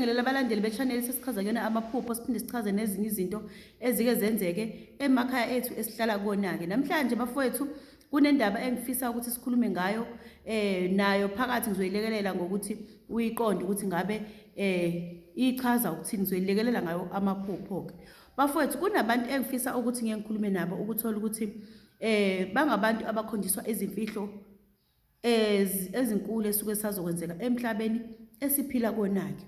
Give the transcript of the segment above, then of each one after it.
Sibingelela abalandeli be-channel sesichaza kuyona amaphupho siphinde sichaze nezinye izinto ezike zenzeke emakhaya ethu esihlala kuwona-ke. Namhlanje bafowethu kunendaba engifisa ukuthi sikhulume ngayo nayo phakathi ngizoyilekelela ngokuthi uyiqonde ukuthi ngabe ichaza ukuthini, ngizoyilekelela ngayo amaphupho-ke. Bafowethu kunabantu engifisa ukuthi ngeke ngikhulume nabo ukuthola ukuthi bangabantu abakhonjiswa izimfihlo ezinkulu esuke sazokwenzeka emhlabeni esiphila kuwona-ke.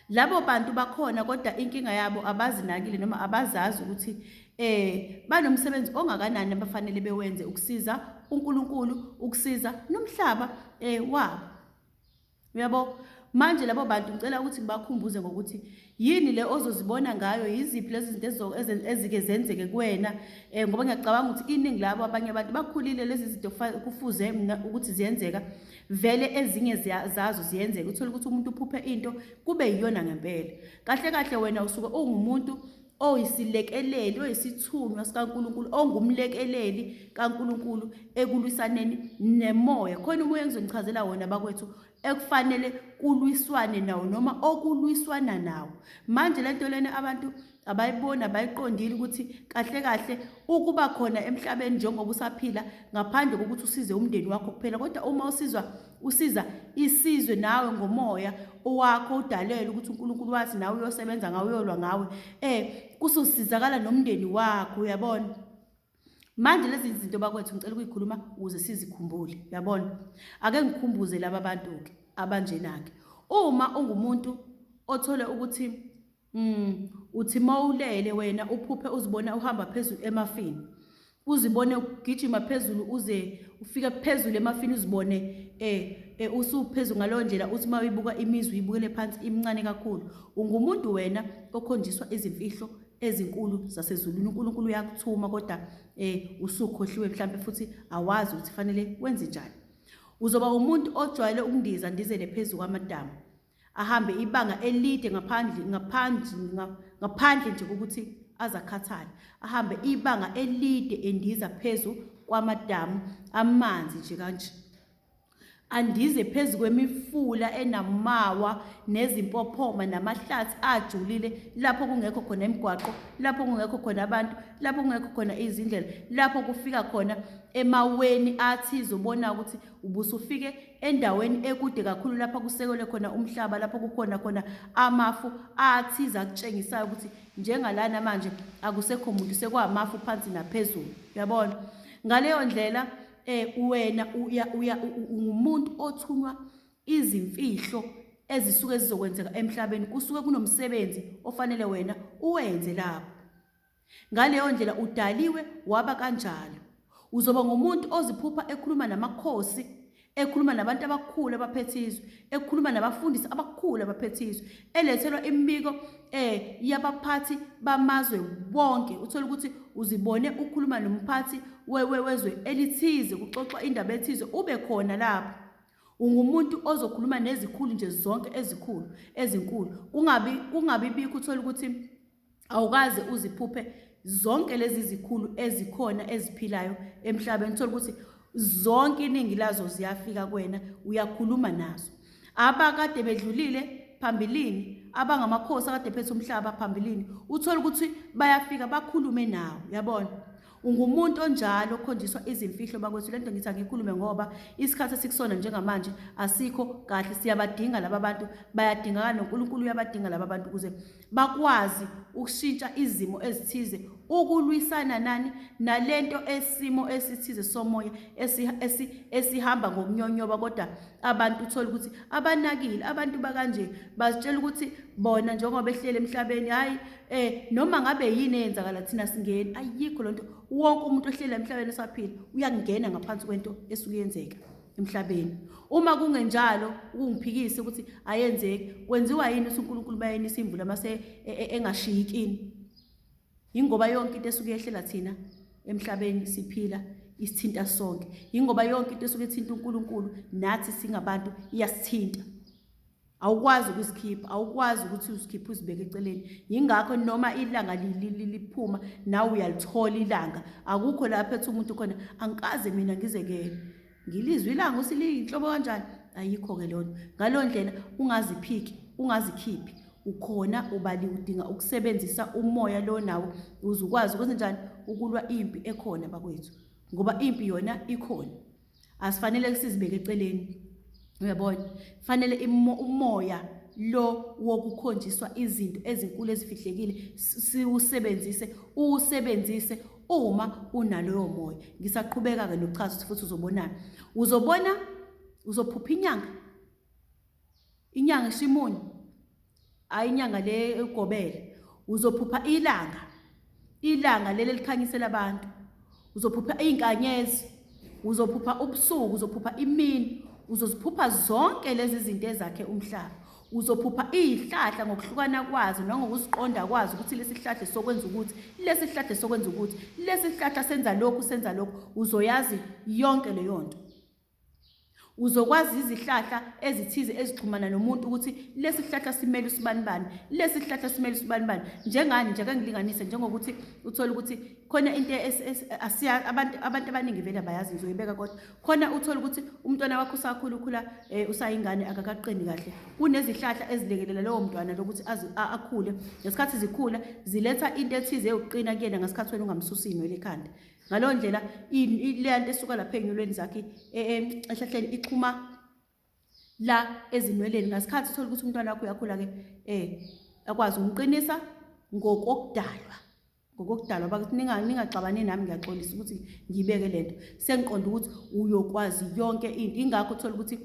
Labo bantu bakhona kodwa inkinga yabo abazinakile noma abazazi ukuthi banomsebenzi ongakanani abafanele bewenze ukusiza uNkulunkulu, ukusiza nomhlaba wabo. Uyabo, manje labo bantu ngicela ukuthi ngibakhumbuze ngokuthi yini le ozozibona ngayo, yiziphi lezi zinto ezike zenzeke kuwena, ngoba ngiyacabanga ukuthi iningi labo abanye abantu bakhulile lezi zinto kufuze ukuthi ziyenzeka, vele ezinye zazo ziyenzeka. Uthola ukuthi umuntu uphuphe into kube yiyona ngempela. Kahle kahle wena usuke ungumuntu oyisilekeleli, oyisithunywa sikaNkulunkulu, ongumlekeleli kaNkulunkulu ekulwisaneni nemoya. Khona umoya engizonichazela wona bakwethu ekufanele kulwiswane nawo noma okulwiswana nawo. Manje lento lena abantu abayibona, abayiqondile ukuthi kahle kahle ukuba khona emhlabeni njengoba usaphila ngaphandle kokuthi usize umndeni wakho kuphela, kodwa uma usiza isizwe nawe ngomoya owakho udalelwe ukuthi uNkulunkulu wathi nawe uyosebenza ngawe, uyolwa ngawe, kusosizakala nomndeni wakho. Uyabona, manje lezi zinto bakwethu ngicela ukuyikhuluma ukuze sizikhumbule. Uyabona, ake ngikhumbuze laba bantu-ke abanjena-ke. Uma ungumuntu othole ukuthi uthi mawulele wena uphuphe uzibona uhamba phezulu emafini, uzibone ugijima phezulu uze ufike phezulu emafini, uzibone usuphezulu ngaloyo ndlela, uthi uma uyibuka imizwa uyibukele phansi imncane kakhulu. Ungumuntu wena okhonjiswa izimfihlo ezinkulu zasezulwini. uNkulunkulu uyakuthuma kodwa usukhohliwe mhlambe futhi awazi ukuthi fanele wenze njani. Uzoba umuntu ojwayele ukundiza ndizele phezulu kwamadamu, ahambe ibanga elide ngaphandle nje ukuthi azakhathale, ahambe ibanga elide endiza phezu kwamadamu amanzi nje kanje, andize phezu kwemifula enamawa nezimpophoma namahlathi ajulile, lapho kungekho khona imigwaqo, lapho kungekho khona abantu, lapho kungekho khona izindlela, lapho kufika khona emaweni athize. Ubona ukuthi ubusufike endaweni ekude kakhulu, lapho kusekelwe khona umhlaba, lapho kukhona khona amafu athize akutshengisayo ukuthi njengalana manje akusekho muntu, sekwamafu phansi naphezulu. Uyabona, ngaleyo ndlela wena ungumuntu othunywa izimfihlo ezisuke zizokwenzeka emhlabeni. Kusuke kunomsebenzi ofanele wena uwenze lapho. Ngaleyo ndlela udaliwe waba kanjalo. Uzoba ngumuntu oziphupha ekhuluma namakhosi, ekhuluma nabantu abakhulu abaphethizwe, ekhuluma nabafundisi abakhulu abaphethizwe, elethelwa imibiko yabaphathi bamazwe bonke. Uthola ukuthi uzibone ukhuluma nomphathi wezwe elithize, kuxoxwa indaba ethize, ube khona lapho. Ungumuntu ozokhuluma nezikhulu nje zonke ezinkulu. Kungabi bikho uthola ukuthi awukaze uziphuphe zonke lezi zikhulu ezikhona eziphilayo emhlabeni. Uthola ukuthi zonke iningi lazo ziyafika kuwena, uyakhuluma nazo. Abakade bedlulile phambilini, abangamakhosi akade phethe umhlaba phambilini, uthola ukuthi bayafika bakhulume nawe. Uyabona, ungumuntu onjalo okhonjiswa izimfihlo bakwethu. Lento ngithi angikhulume ngoba isikhathi esikusona njengamanje asikho kahle. Siyabadinga laba bantu, bayadingakala, noNkulunkulu uyabadinga laba bantu ukuze bakwazi ukushintsha izimo ezithize, ukulwisana nalento esimo esithize somoya esihamba ngokunyonyoba. Kodwa abantu uthola ukuthi abanakile, abantu bakanje bazitshela ukuthi bona njengoba behlele emhlabeni, hayi noma ngabe yini eyenzakala thina singeni. Ayikho lonto. Wonke umuntu ohlele emhlabeni esaphila uyangena ngaphansi kwento esuke yenzeka emhlabeni. Uma kungenjalo ukungiphikisa ukuthi ayenzeki, kwenziwa yini uNkulunkulu bayenisa imvula mase engashiyikini? Yingoba yonke into esuke yehlela thina emhlabeni siphila isithinta sonke. Yingoba yonke into esuke ithinta uNkulunkulu nathi singabantu iyasithinta. Awukwazi ukusikhipha, awukwazi ukuthi usikhiphe uzibeke eceleni. Yingakho noma ilanga liphuma nawe uyalithola ilanga. Akukho lapho ethi umuntu khona angikaze mina ngizekele ngilizwe ilanga usiliyinhlobo kanjani. Ayikho ke lonto. Ngalo ndlela ungaziphiki ungazikhiphi ukhona ubali udinga ukusebenzisa umoya lo nawo uzukwazi ukuthi njani ukulwa impi ekhona bakwethu ngoba impi yona ikhona asifanele sizibeke eceleni uyabona fanele umoya lo wokukhonjiswa izinto ezinkulu ezifihlekile usebenzise uma unaloyo moya ngisaqhubeka ke nokuchaza futhi uzobona uzophupha inyanga Shimoni ayinyanga le ugobele uzophupha ilanga lele likhanyisela abantu uzophupha izinkanyezi uzophupha ubusuku uzophupha imini uzoziphupha zonke lezi zinto ezakhe umhlaba uzophupha izihlahla ngokuhlukana kwazo nangokuziqonda kwazo ukuthi lesihlahla sokwenza ukuthi lesihlahla sokwenza ukuthi lesihlahla senza lokhu uzoyazi yonke leyo nto uzokwazi izihlahla ezithize ezixhumana nomuntu ukuthi lesihlahla simele usibanibani lesihlahla simele usibanibani njengani nje akangilinganise njengokuthi uthola ukuthi khona into abantu abaningi vele abayazi ngizoyibeka kodwa khona uthola ukuthi umntwana wakho usakhula usayingane akakaqini kahle kunezihlahla ezilekelela lowo mntwana lokuthi akhule ngesikhathi zikhula ziletha into ethize yokuqina kuyena ngesikhathi wena ungamsusi inwele ekhanda ngalo ndlela le nto esuka lapha enyulweni zakhe ehlahleni ixhuma la ezinweleni ngasikhathi uthola ukuthi umntwana wakho uyakhula ke akwazi umqinisa ngokokudalwa bakuthi ningaxabane nami ngiyaxolisa ukuthi ngibeke lento sengiqonda ukuthi uyokwazi yonke into ingakho uthola ukuthi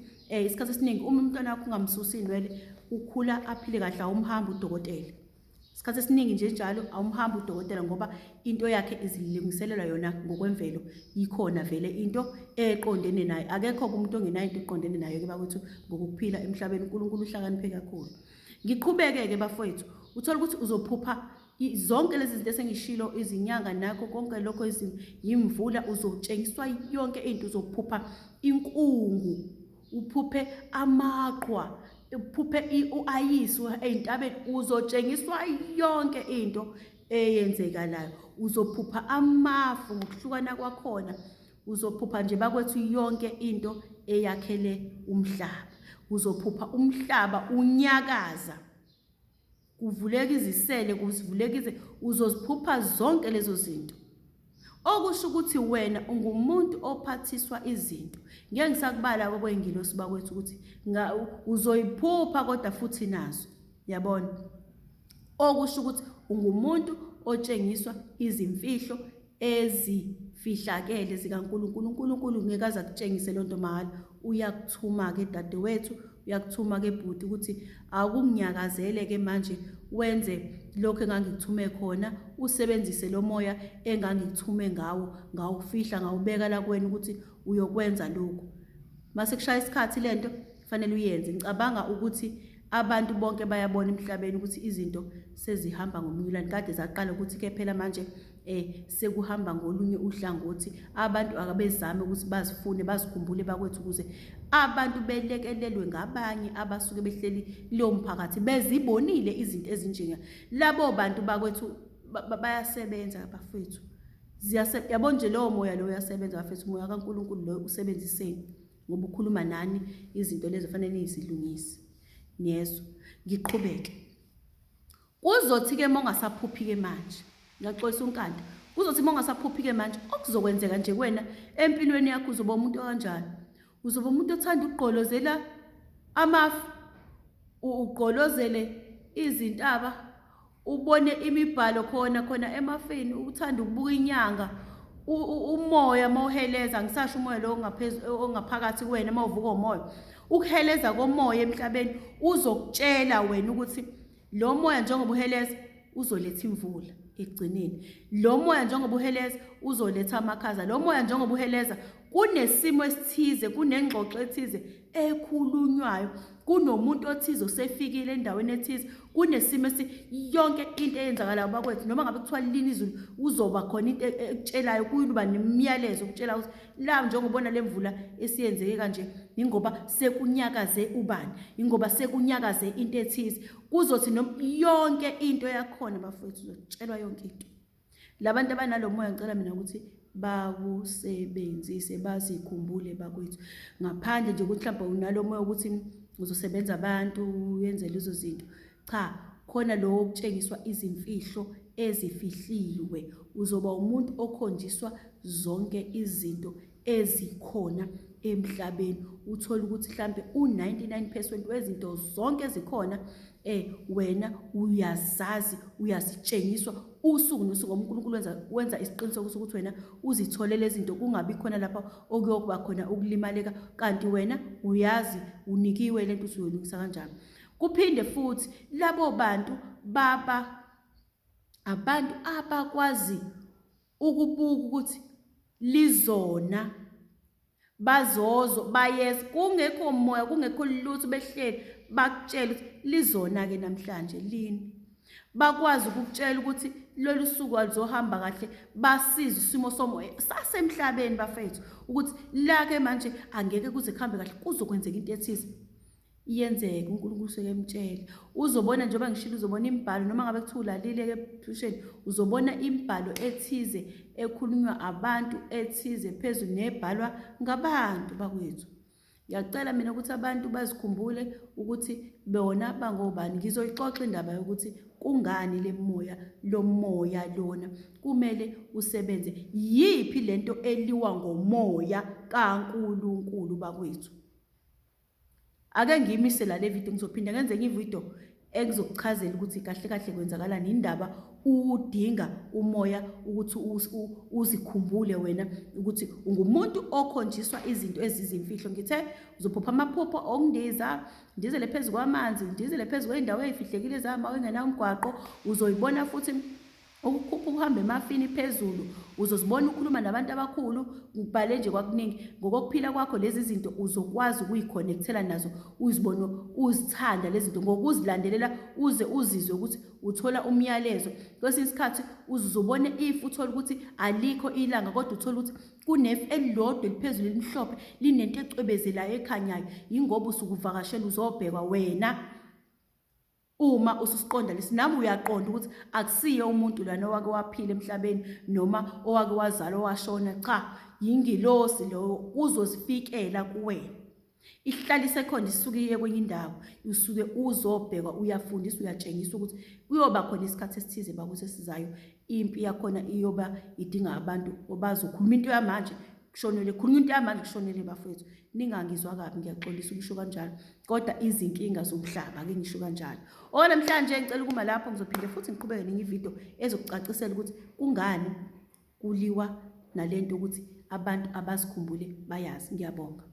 isikhathi esiningi uma umntwana wakho ungamsusi inwele ukhula aphile kahle awumhamba udokotela isikhathi esiningi nje njalo awumhamba udokotela ngoba into yakhe izilungiselela yona ngokwemvelo ikhona vele into eqondene naye akekho umuntu ongenayo into eqondene nayo ke bakwethu ngokuphila emhlabeni uNkulunkulu uhlakaniphe kakhulu ngiqhubeke ke bafowethu uthola ukuthi uzophupha zonke lezi zinto esengishilo izinyanga nakho konke lokho imvula uzotshengiswa yonke into uzophupha inkungu uphuphe amaqhwa uphuphe uayisi eintabeni uzotshengiswa yonke into eyenzekalayo uzophupha amafu ngokuhlukana kwakhona uzophupha nje bakwethu yonke into eyakhele umhlaba uzophupha umhlaba unyakaza kuvuleka izisele kuvuleka uzoziphupha zonke lezo zinto okusho ukuthi wena ungumuntu ophathiswa izinto ngeke ngisakubala kweyingilosi bakwethu ukuthi uzoyiphupha kodwa futhi nazo yabona okusho ukuthi ungumuntu otshengiswa izimfihlo ezifihlakele zikaNkulunkulu ngeke aza kutshengise lonto mahala uyakuthuma ke dadewethu uyakuthuma ke bhuti ukuthi akunyakazele ke manje wenze lokho engangikuthume khona usebenzise lo moya engangikuthume ngawufihla ngawubeka la kuwena ukuthi uyokwenza lokho mase kushaya isikhathi lento kufanele uyenze ngicabanga ukuthi abantu bonke bayabona emhlabeni ukuthi izinto sezihamba ngomnyulane kade zaqala ukuthi ke phela manje sekuhamba ngolunye uhlangothi abantu akabezame ukuthi bazifune bazikhumbule bakwethu ukuze abantu belekelelwe ngabanye abasuke behleli lo mphakathi bezibonile izinto ezinjenga labo bantu bakwethu bayasebenza bafethu yabona nje lo moya lo uyasebenza bafethu umoya kaNkulunkulu lo usebenziseni ngoba ukhuluma nani izinto lezo fanele nizilungise neso ngiqhubeke kuzothi ke mongasaphuphi ke manje ngiyaxolisa unkanda kuzothi mongasaphuphi ke manje okuzokwenzeka nje kuwena empilweni yakho uzoba umuntu kanjani uzoba umuntu othanda ukugqolozela amafu ugqolozele izintaba ubone imibhalo khona emafeni uthanda ukubuka inyanga umoya mawuheleza ngisasho umoya lo ongaphakathi kuwena mawuvuka umoya ukuheleza komoya emhlabeni uzokutshela wena ukuthi lo moya njengoba uheleza uzoletha imvula ekugcineni lo moya njengoba uheleza uzoletha amakhaza lo moya njengoba uheleza kunesimo esithize kunengxoxo ethize ekhulunywayo kunomuntu othize osefikile endaweni ethize kunesimo yonke into eyenzakalayo bakwethu noma ngabe kuthiwa lini izulu uzoba khona into ekutshelayo kuba nemiyalezo ukutshela ukuthi la njengobona lemvula esiyenzeke kanje ingoba sekunyakaze ubani ingoba sekunyakaze into ethize kuzothi yonke into yakhona bafowethu uzotshelwa yonke into labantu abanalomoya ngicela mina ukuthi bawusebenzise bazikhumbule bakwethu ngaphandle nje ukuthi mhlawumbe unalomoya ukuthi uzosebenza abantu yenze lezo zinto. Cha, khona lo okutshengiswa izimfihlo ezifihliwe. Uzoba umuntu okhonjiswa zonke izinto ezikhona emhlabeni. Uthola ukuthi mhlambe u99% wezinto zonke ezikhona wena uyazazi, uyazitshengiswa usuku nosuku. uNkulunkulu wenza isiqiniseko sokuthi wena uzithole lezi zinto, kungabi khona lapha okuyokuba khona ukulimaleka, kanti wena uyazi unikiwe lento usuyoyilungisa kanjani. Kuphinde futhi labo bantu abantu abakwazi ukubuka ukuthi lizona bazozo bayeza, kungekho moya, kungekho lutho, behleli bakutshela ukuthi lizona-ke namhlanje lini. Bakwazi ukukutshela ukuthi lolu suku alizohamba kahle, basize isimo somoya sasemhlabeni bafethu ukuthi la-ke manje angeke kuze kuhambe kahle, kuzokwenzeka into ethize. Iyenzeka, uNkulunkulu sekemtshela. Uzobona njengoba ngishilo, uzobona imibhalo noma ngabe kuthiwa ulalile-ke ebusheni, uzobona imibhalo ethize ekhulunywa abantu ethize phezulu nebhalwa ngabantu bakwethu. Ngiyacela mina ukuthi abantu bazikhumbule ukuthi bona bangobani. Ngizoyixoxa indaba yokuthi kungani lo moya lona kumele usebenze. Yiphi lento eliwa ngomoya kaNkulunkulu bakwethu? Ake ngiyimise la le video, ngizophinda ngenze enye ividiyo engizokuchazela ukuthi kahle kahle kwenzakalani, indaba udinga umoya ukuthi uzikhumbule wena ukuthi ungumuntu okhonjiswa izinto ezizimfihlo. Ngithe uzophupha amaphupho okundiza, ndizele phezu kwamanzi, ndizele phezu kwey'ndawo ey'fihlekile zama engenawo umgwaqo. Uzoyibona futhi ukuhamba emafini phezulu, uzozibona ukhuluma nabantu abakhulu, ubhale nje kwakuningi. Ngokokuphila kwakho lezi zinto uzokwazi ukuyikhonektela nazo, uzibone uzithanda lezi zinto ngokuzilandelela, uze uzizwe ukuthi uthola umyalezo. Kwesinye isikhathi uzobona if uthola ukuthi alikho ilanga, kodwa uthola ukuthi kunefu elilodwa eliphezulu elimhlophe linento ecwebezelayo ekhanyayo. Yingoba usukuvakashela uzobhekwa wena. Uma ususiqonda lesi, nami uyaqonda ukuthi akusiyo umuntu lana owake waphila emhlabeni noma owake wazala owashona. Cha, yingilosi lo uzozifikela kuwena, ihlalise khona, isuke iye kwenye indawo, usuke uzobhekwa, uyafundiswa, uyatshengiswa ukuthi kuyoba khona isikhathi esithize bakusesizayo. Impi yakhona iyoba idinga abantu obazokhuluma into yamanje kushonele, khuluma into yamanje kushonele bafethu. Ningangizwa kabi, ngiyaxolisa ukusho kanjalo, kodwa izinkinga zomhlaba ake ngisho kanjalo. Namhlanje ngicela ukuma lapho, ngizophinde futhi ngiqhubeke nenye ividiyo ezokucacisela ukuthi kungani kuliwa nalento ukuthi abantu abazikhumbule bayazi. Ngiyabonga.